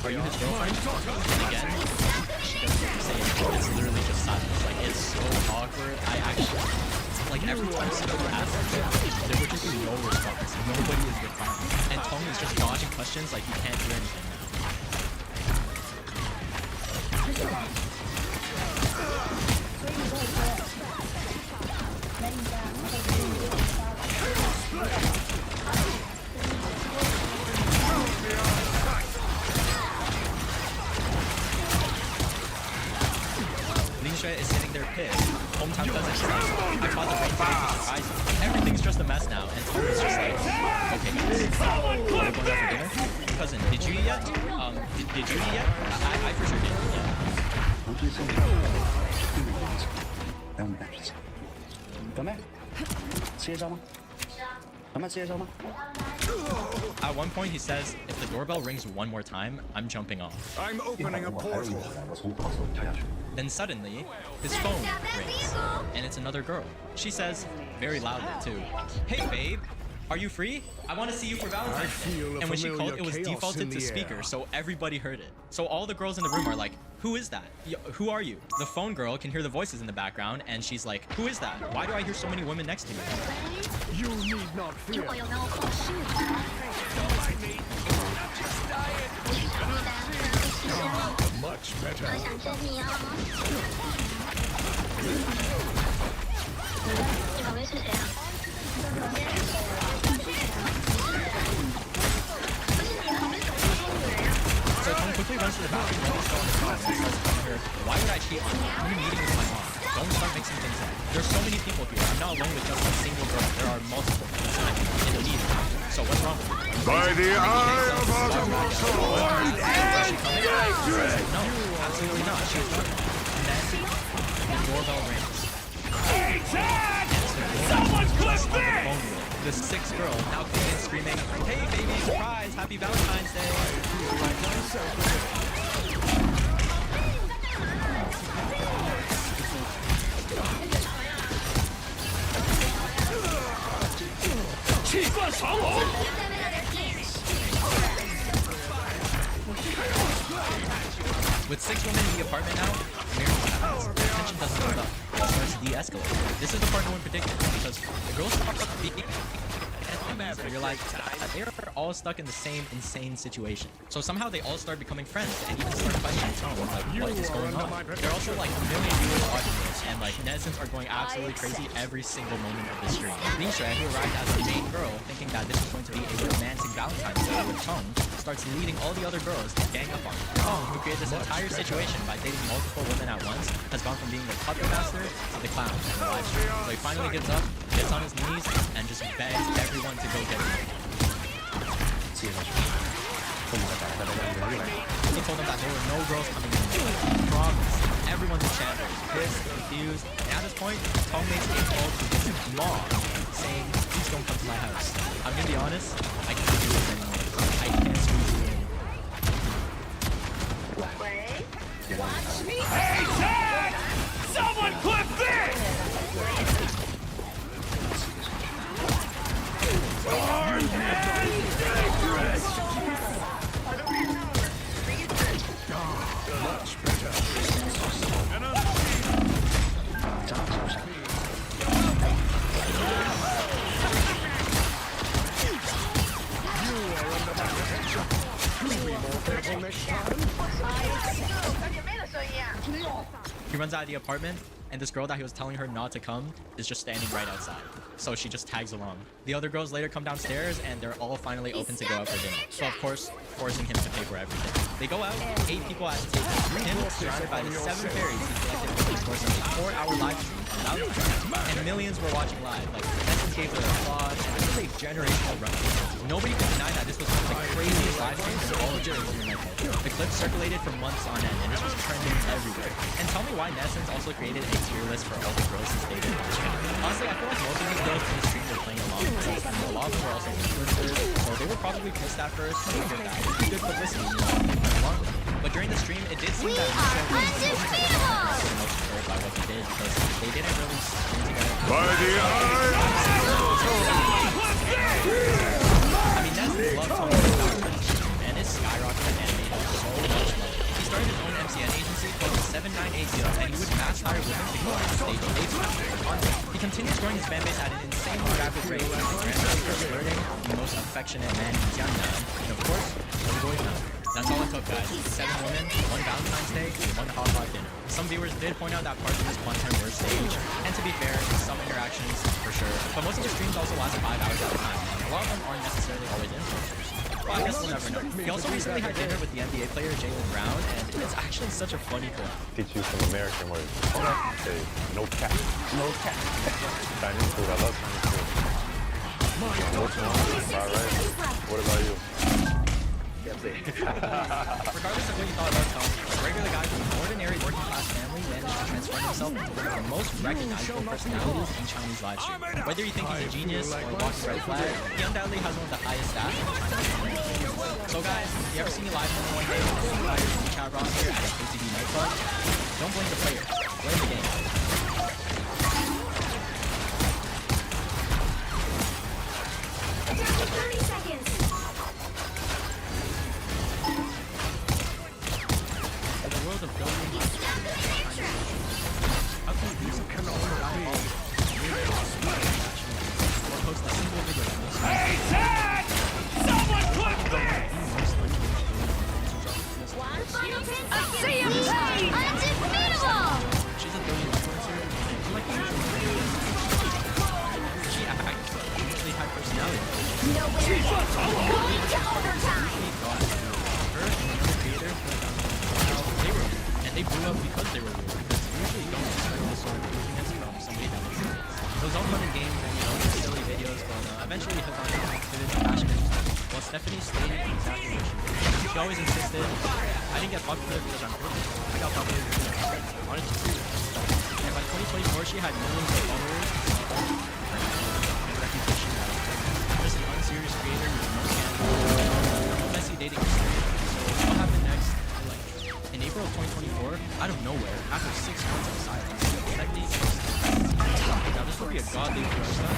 are you his girlfriend? And again, she doesn't say anything. It's literally just silence. Like, it's so awkward. I actually, like, every time someone asks her, there would just be no response. Nobody is replying. And Tong is just dodging questions like he can't hear anything now. Lin Xue is sitting there pissed. Hometown cousin is like, I thought the rain today to surprise you. Everything's just a mess now, and Tong is just like, okay guys, we're going out for dinner? Cousin, did you eat yet? Did you eat yet? I for sure didn't eat yet. 能对送礼，对我们一起，来我们俩去吃。表妹，吃夜宵吗？慢接收吗？ At one point, he says, if the doorbell rings one more time, I'm jumping off. I'm opening a 我还有一 portal. 个，我从高处跳下去。 Then suddenly, his phone rings, and it's another girl. She says, very loudly too, "Hey babe, are you free? I want to see you for Valentine's Day." feel a And when she called, familiar it was chaos defaulted in to the speaker, air. so everybody heard it. So all the girls in the room are like, "Who is that? Who are you?" The phone girl can hear the voices in the background, and she's like, "Who is that? Why do I hear so many women next to me?" You need not fear. Much better. 我想吃你哦。你旁边是谁啊？ So Tom quickly runs to the bathroom, ready to go on the phone, and starts telling her, "Why would I cheat on you? I'm meeting with my mom. Don't start mixing things up. There's so many people here. I'm not alone with just a single girl. There are multiple. Besides, in need. So what's wrong with you?" By the eye of Agamotto! No, absolutely not. She's not. And then the doorbell rings. Someone clip On the phone reel. The sixth girl now coming in screaming, "Hey baby, surprise! Happy Valentine's Day!" With 6 women in the apartment now, Miriam happens. The tension doesn't hold up. It starts to de-escalate. This is the part no one predicted because the girls start being enemies, and you're like, they're all stuck in the same insane situation. So somehow they all start becoming friends and even start fighting on Tom. Like, what is going on? There are also like a million viewers watching this, and like netizens are going absolutely crazy every single moment of the stream. Nisha, who arrived as the main girl, thinking that this was going to be a romantic Valentine's Day with Tom, starts leading all the other girls to gang up on him. Tom, who created this entire situation by dating multiple women at once, has gone from being the puppet master to the clown in the live stream. So he finally gets up, gets on his knees, and just begs everyone to go get him. 接下去，后面再打大家人来。 He told them that there were no girls coming in. Promise. Everyone's enchanted, pissed, confused, and at this point, Tom makes a call to his mom, saying, "Please don't come to my house. I'm gonna be honest, I can't do this anymore. I can't squeeze you in." Hey, Ted! Someone clip this! Much better. You are under my protection. You'll be more careful next time. He runs out of the apartment, and this girl that he was telling her not to come is just standing right outside. So she just tags along. The other girls later come downstairs, and they're all finally open to go out for dinner. So of course, forcing him to pay for everything. They go out, 8 people at the table. Him surrounded by the 7 fairies he collected over the course of a 4-hour live stream on Valentine's. And millions were watching live. Like, Essence gave it applause, and this was a generational run. Nobody could deny that this was one of the craziest live streams in all of the internet. The clip circulated for months on end, and this was trending everywhere. And tell me why Nessence also created a tier list for all the girls he's dated on his channel. Honestly, I feel like most of these girls in the stream were playing along with it, and a lot of them were also influencers, so they were probably pissed at first, but figured that it was good publicity, you know, playing along with it. But during the stream, it did seem that Nisha was most hurt by what he did, because they didn't really string together. By the eye of I mean, Nessence loved Tony Stark, and his skyrocketed animated so much love. He started his own MCN agency called 798 Deals, and he would mass hire women to go on stage and date them. He continues growing his fan base at an insanely rapid rate, with his grandmother first learning the most affectionate man in Jiangnan, and of course, the boys know. That's all it took, guys. 7 women, 1 Valentine's Day, and 1 hot pot dinner. Some viewers did point out that parts of his content were staged, and to be fair, some interactions for sure. But most of the streams also lasted 5 hours at a time, and a lot of them aren't necessarily always influencers. Well, I guess we'll never know. He also recently had dinner with the NBA player Jaylen Brown, and it's actually such a funny clip. Teach you some American words. Say, no cap. No cap. Chinese food. I love Chinese food. What's wrong? All right. What about you? Regardless of what you thought about Tony, a regular guy from an ordinary working class family managed to transform himself into one of the most recognizable personalities in Chinese live stream. Whether you think he's a genius or a walking red flag, he undoubtedly has one of the highest stats. So guys, if you ever see me live on one day with the entire WeChat roster at a KTV nightclub, don't blame the player, blame the game. 30 seconds. In the world of building live stream, how can you use a person or post a single video that makes Final 10 seconds. Undefeatable. she's a billion influencer and like usual she acts like a really high personality. Nowhere. Going to overtime. Her and another creator they were and they blew up because they were weird. Because you usually don't expect this sort of weirdness from somebody that was serious. It was all fun and games and just silly videos, but eventually hooked on activity passion and stuff. While Stephanie stayed exactly where she was. She always insisted, I didn't get popular because I'm pretty. I got popular because I wanted to see it. And by 2024, she had millions of followers and reputation as just an unserious creator with no scandal, no messy dating history. So what happened next? Like, in April of 2024, out of nowhere, after 6 months of silence, Stephanie now this would be a godly first time.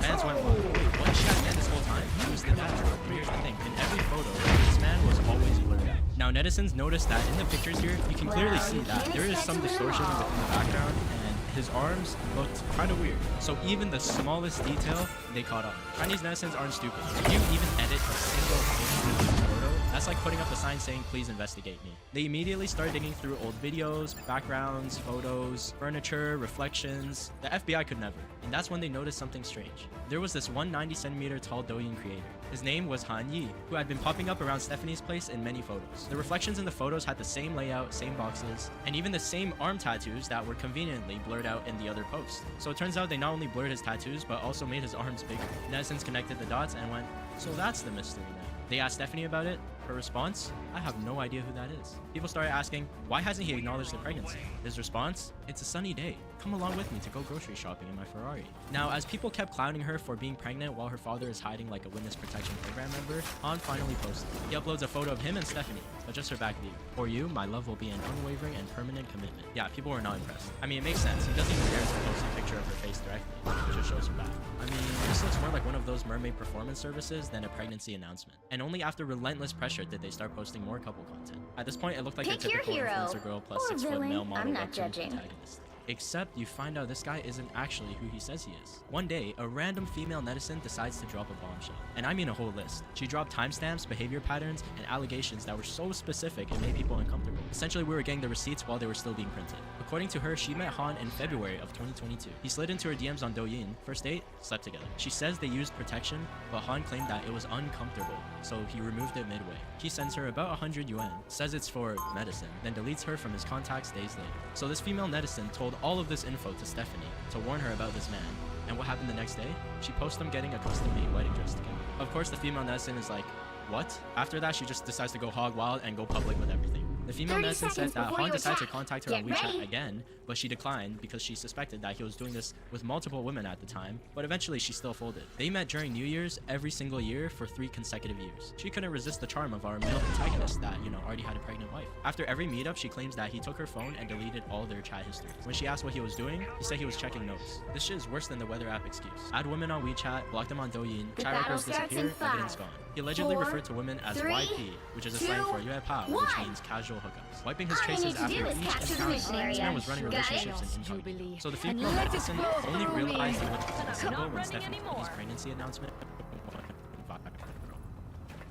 Fans went, well, wait, what? She had been this whole time? He was the dad. But here's the thing, in every photo, this man was always blurred out. Now netizens noticed that in the pictures here, you can clearly see that there is some distortion within the background and his arms looked kind of weird. So even the smallest detail, they caught on. Chinese netizens aren't stupid. If you even edit a single photo, that's like putting up a sign saying, please investigate me. They immediately started digging through old videos, backgrounds, photos, furniture, reflections. The FBI could never. And that's when they noticed something strange. There was this 190 centimeter tall Douyin creator. His name was Han Yi, who had been popping up around Stephanie's place in many photos. The reflections in the photos had the same layout, same boxes, and even the same arm tattoos that were conveniently blurred out in the other post. So it turns out they not only blurred his tattoos, but also made his arms bigger. Netizens connected the dots and went, so that's the mystery now. They asked Stephanie about it. Her response, I have no idea who that is. People started asking, why hasn't he acknowledged the pregnancy? His response, it's a sunny day. Come along with me to go grocery shopping in my Ferrari. Now, as people kept clowning her for being pregnant while her father is hiding like a witness protection program member, Han finally posted. He uploads a photo of him and Stephanie, but just her back view. For you, my love will be an unwavering and permanent commitment. Yeah, people were not impressed. I mean, it makes sense. He doesn't even dare to post a picture of her face directly, which just shows her back. I mean, this looks more like one of those mermaid performance services than a pregnancy announcement. And only after relentless pressure did they start posting more couple content. At this point, it looked like a Pick your typical hero, influencer girl plus or 6-foot villain. male model I'm not webtoon judging. protagonist. Except you find out this guy isn't actually who he says he is. One day, a random female netizen decides to drop a bombshell. And I mean a whole list. She dropped timestamps, behavior patterns, and allegations that were so specific it made people uncomfortable. Essentially, we were getting the receipts while they were still being printed. According to her, she met Han in February of 2022. He slid into her DMs on Douyin. First date, slept together. She says they used protection, but Han claimed that it was uncomfortable, so he removed it midway. He sends her about 100 yuan, says it's for medicine, then deletes her from his contacts days later. So this female netizen told all of this info to Stephanie to warn her about this man. And what happened the next day? She posts them getting a custom-made wedding dress together. Of course, the female netizen is like, what? After that, she just decides to go hog wild and go public with everything. The female 30 netizen says seconds that before Han you decided to attack. contact her on Get WeChat ready. again, but she declined because she suspected that he was doing this with multiple women at the time, but eventually she still folded. They met during New Year's every single year for 3 consecutive years. She couldn't resist the charm of our male protagonist that, already had a pregnant wife. After every meetup, she claims that he took her phone and deleted all their chat history. When she asked what he was doing, he said he was checking notes. This shit is worse than the weather app excuse. Add women on WeChat, block them on Douyin, The chat battle records starts disappear, in 5, evidence gone. He allegedly 4, referred to women as 3, YP, which is a slang 2, for Yue Pao, 1. which means casual hookups. Wiping his All you traces need to after do is each capture the encounter, mission this area. man was running Got it? relationships in incognito. Jubilee. So the And female let it netizen flow only through me. realized it was a symbol Not when running Stephanie made his anymore. pregnancy announcement.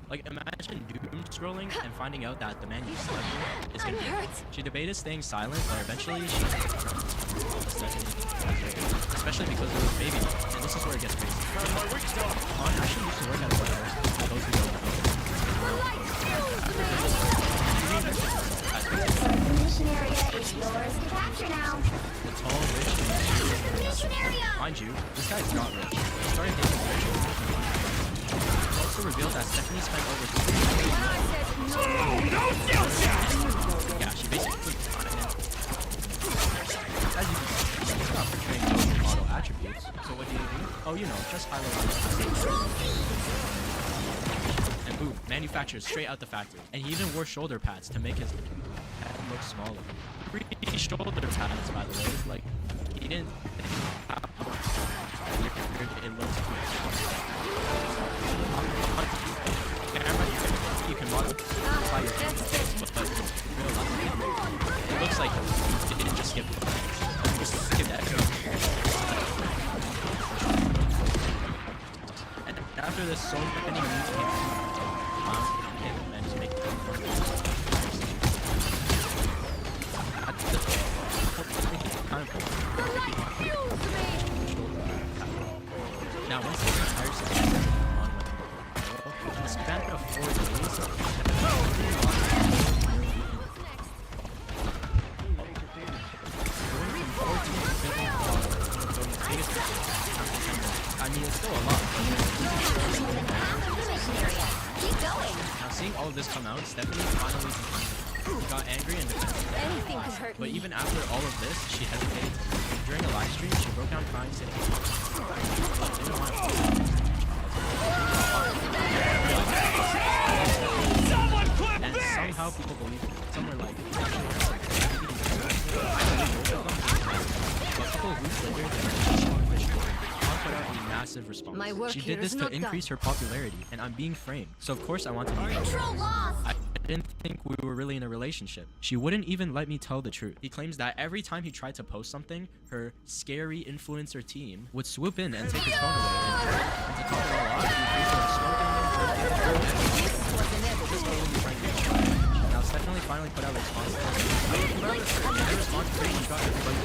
Like, imagine doom scrolling and finding out that the man you slept with is gonna be her. She debated staying silent, but eventually she especially because there was a baby, and this is where it gets crazy. Han actually used to work at a warehouse, for those who don't know. The mission area is yours to capture now. The tall, rich, and Mission area. mind you, this guy's not rich. He started dating rich. It also revealed that Stephanie spent over just highlight and boom, manufactured straight out the factory. And he even wore shoulder pads to make his head look smaller. Free shoulder pads, by the way. Like, he didn't it looks you can modify your but in real life, it looks like you didn't just skip that. And after this, so many moves came and just make now once the entire season on in the span of 4 days, I mean, it's still a lot. Keep going. Now, seeing all of this come out, Stephanie finally got angry and defensive. Anything could hurt But me. even after all of this, she hesitated to leave. During a live stream, she broke down crying, saying, "They don't want to." And somehow people believe it. Some were like, but a couple of weeks later, Kong put out a massive response. My work She here did this is to not increase her popularity, and I'm being framed. So of course I want to be Control lost. I didn't think we were really in a relationship. She wouldn't even let me tell the truth. He claims that every time he tried to post something, her scary influencer team would swoop in and take his phone away. And to top it all off, he now Stephanie finally put out a response. Her response pretty much got everybody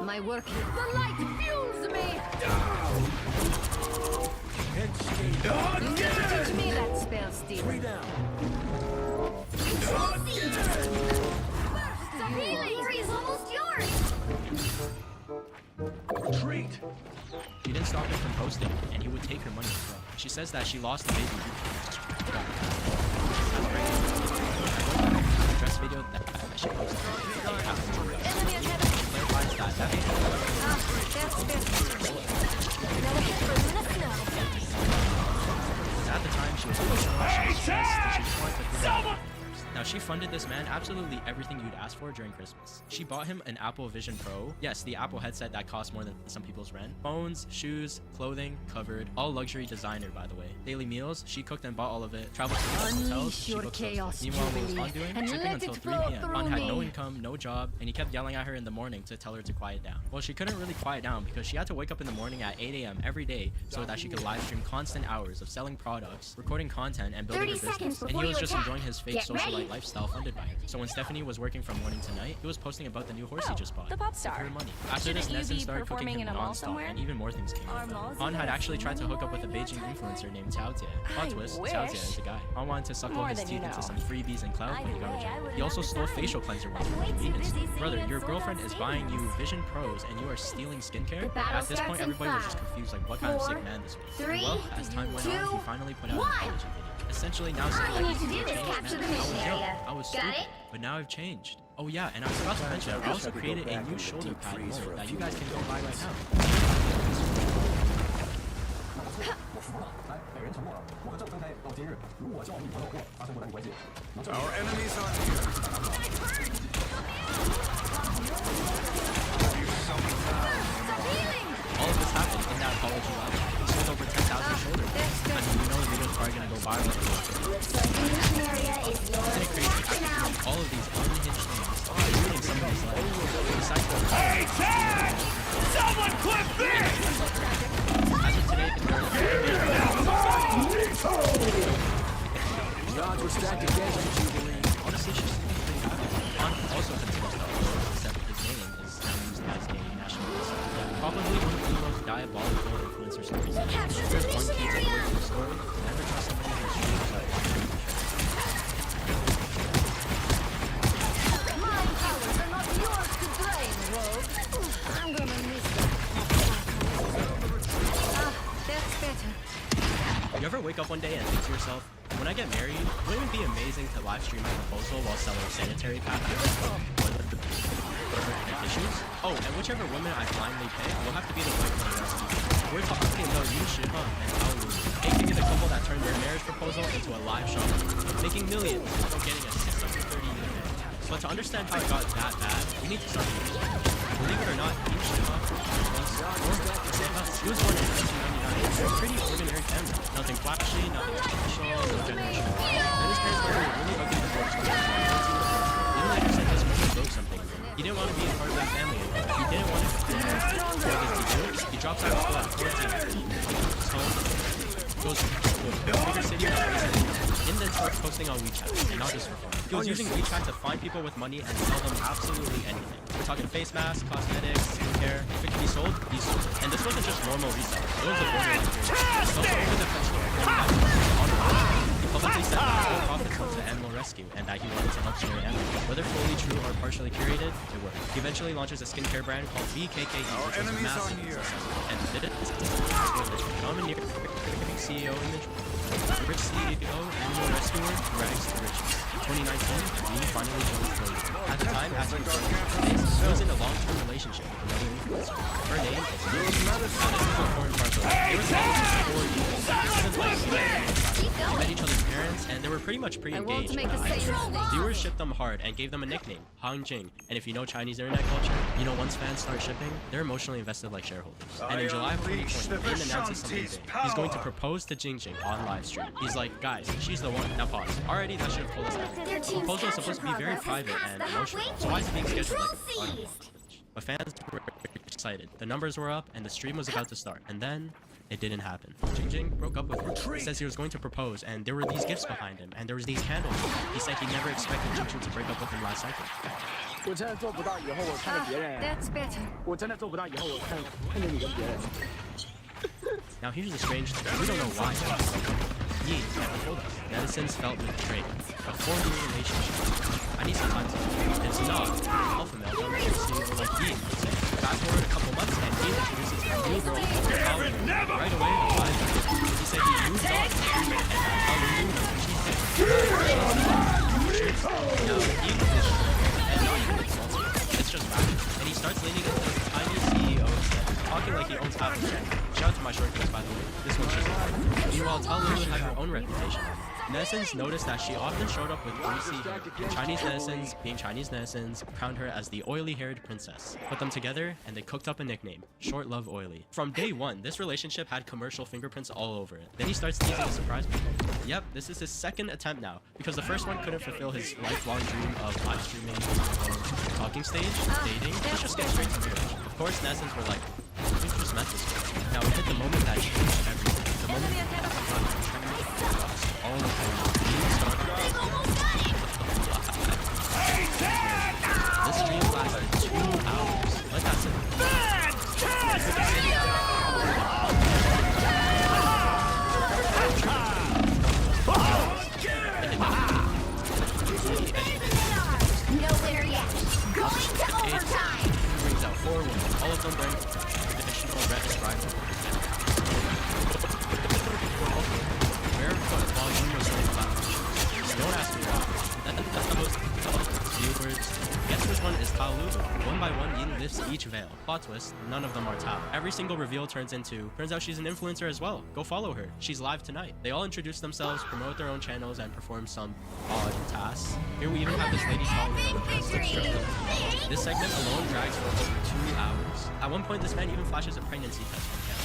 on. My work here. The light fuels me! You need to teach me that spell, Steven. Glory is almost yours. Retreat! She didn't stop him from posting, and he would take her money as well. She says that she lost the baby. The dress video that she posted. Clarifies that at the time she was emotional, she was stressed, and she just wanted to figure out first. Now she funded this man absolutely everything you'd ask for during Christmas. She bought him an Apple Vision Pro. Yes, the Apple headset that costs more than some people's rent. Phones, shoes, clothing, covered. All luxury designer, by the way. Daily meals, she cooked and bought all of it. Traveled to different hotels, she your booked those. chaos, Meanwhile, what was Jubilee, Han doing? and Sleeping let until it 3 flow p.m. through Han had no me. income, no job, and he kept yelling at her in the morning to tell her to quiet down. Well, she couldn't really quiet down because she had to wake up in the morning at 8 a.m. every day so that she could live stream constant hours of selling products, recording content, and building her 30 seconds business. And before he was you just attack. enjoying his fake Get socialite ready. lifestyle funded by her. So when Stephanie was working from morning to night, he was posting about the new horse he just bought. the pop with star. her money. After this, Shouldn't you Nessun be started cooking performing him in a mall non-stop, somewhere? and even more things came Are out. malls Han had even actually tried to hook up with a money Beijing that type? influencer named Cao Jie. Plot I twist, wish. Cao Jie is a guy. Han wanted to suckle More his than you teeth into know. some freebies and clout when he got Either way, I rejected. wouldn't He also have stole decided. facial cleanser once I'm for way too convenience. busy Brother, singing your and girlfriend sold is out buying you stadiums. Vision Pros and you are stealing skincare? The battle At this point, starts in everybody was just 5, confused, like what kind of sick 4, man this was. 3, Well, as time went on, 2, he finally put out 1. an apology video. Essentially now saying All you that need he's to do is changed, capture man. the mission I was young, area. I was Got stupid, it? but now I've changed. Oh yeah, and I forgot to mention, I also created a new shoulder pad mode that you guys can go buy right now. 我服了，来，北人沉默了。我和郑分开到今日，如果交往与朋友后发生过男女关系，能证明 Our enemies are here. All of this happened in that apology live. He sold over 10,000 shoulders. I mean, you know the video's probably gonna go viral. Looks like the mission area is yours Isn't it crazy? After for now. doing all of these unhinged things, including some of his life, besides the Hey, Chad! Someone clip this! as of today, The odds were stacked against you, Jubilee. honestly, she's pretty happy. Han also continues to upload, except his name is now used as a nationalist. Probably one of the most diabolical influencer stories. Capture There's the one mission key area. takeaway from the story: never trust somebody who's treated like My powers are not yours to drain, rogue. I'm gonna miss that. That's better. You ever wake up one day and think to yourself, when I get married, wouldn't it be amazing to live stream a proposal while selling sanitary pads? issues. Oh, and whichever woman I blindly pay will have to be the wife of the rest. We're talking about Yu Shihan and Hao Lu, aka the couple that turned their marriage proposal into a live show, making millions while getting a 630 unit. But to understand how it got that bad, we need to start with this. Believe it or not, Yu Shihan he was born in 1999 in a pretty ordinary family. Nothing flashy, nothing special, no generational. And his parents were really ugly divorced. Even later said this really broke something. He didn't want to be a part of that family anymore. He didn't want to be there. What does he do? He drops out of school at 14. Goes to a bigger city and then starts posting on WeChat, and not just for fun. He was using WeChat to find people with money and sell them absolutely anything. We're talking face masks, cosmetics, skincare. If it can be sold, he sold it. And this wasn't just normal resale. It was a borderline period. It's also over the fence online. He publicly said that all profits went to animal rescue and that he wanted to help stray animals. Whether fully true or partially curated, it worked. He eventually launches a skincare brand called BKKE, which was a massive success. And did it? Domineering CEO image. Rich CEO, animal rescuer, rags to riches. 2019, he finally joined Chloe. At the time, after he was in a long-term relationship with another influencer. Her name is Lily. Now this is an important part though. They were together for 4 years. This isn't like they met each other's parents, and they were pretty much pre-engaged. Viewers shipped them hard and gave them a nickname, Han Jing. And if you know Chinese internet culture, you know once fans start shipping, they're emotionally invested like shareholders. And in July of 2020, Lin announces something big. He's going to propose to Jing Jing on live stream. He's like, guys, she's the one. Now pause. Already, that should have told us that. The proposal is supposed to be very private and emotional, so why is it being scheduled like on footage? But fans were excited. The numbers were up, and the stream was about to start. And then it didn't happen. Jing Jing broke up with him. He says he was going to propose, and there were these gifts behind him, and there was these candles. He said he never expected Jing Jing to break up with him last second. 我真的做不到，以后我看着别人，我真的做不到，以后我看着你跟别人。 Now here's the strange thing. We don't know why. Yi never told us. Netizens felt betrayed. A 4-year relationship. I need some time to think. It's not. Alpha male don't make a CEO like Yi. Fast forward a couple months and Yi introduces a new girl called Hao Lu. Right away, he said he moved on. And Hao Lu knew what she said. Now Yi is and not even insulting. It's just fact. And he starts leaning into the tiny CEO instead, talking like he owns half of it. Shout out to my shortcuts, by the way. This one's just fun. Meanwhile, Hao Lu had her own reputation. Netizens noticed that she often showed up with greasy hair. Chinese netizens, being Chinese netizens, crowned her as the oily-haired princess. Put them together, and they cooked up a nickname, Short Love Oily. From day one, this relationship had commercial fingerprints all over it. Then he starts teasing to surprise people. Yep, this is his second attempt now, because the first one couldn't fulfill his lifelong dream of live streaming, talking stage, dating. Let's just get straight to marriage. Of course, netizens were like, we just met this girl. Now we hit the moment that changed everything. The moment that all of this stream lasted 2 hours. Let that sit. Nowhere yet. Going to overtime. Brings out 4 wins. All of them bring additional red rival. Volume was very loud. Don't ask me why. That's the most viewers. Guess which one is Hao Lu? One by one, Yin lifts each veil. Plot twist, none of them are Tao. Every single reveal turns out she's an influencer as well. Go follow her. She's live tonight. They all introduce themselves, promote their own channels, and perform some odd tasks. Here we even have this lady calling her own dressed. This segment alone drags for over 2 hours. At one point, this man even flashes a pregnancy test on camera.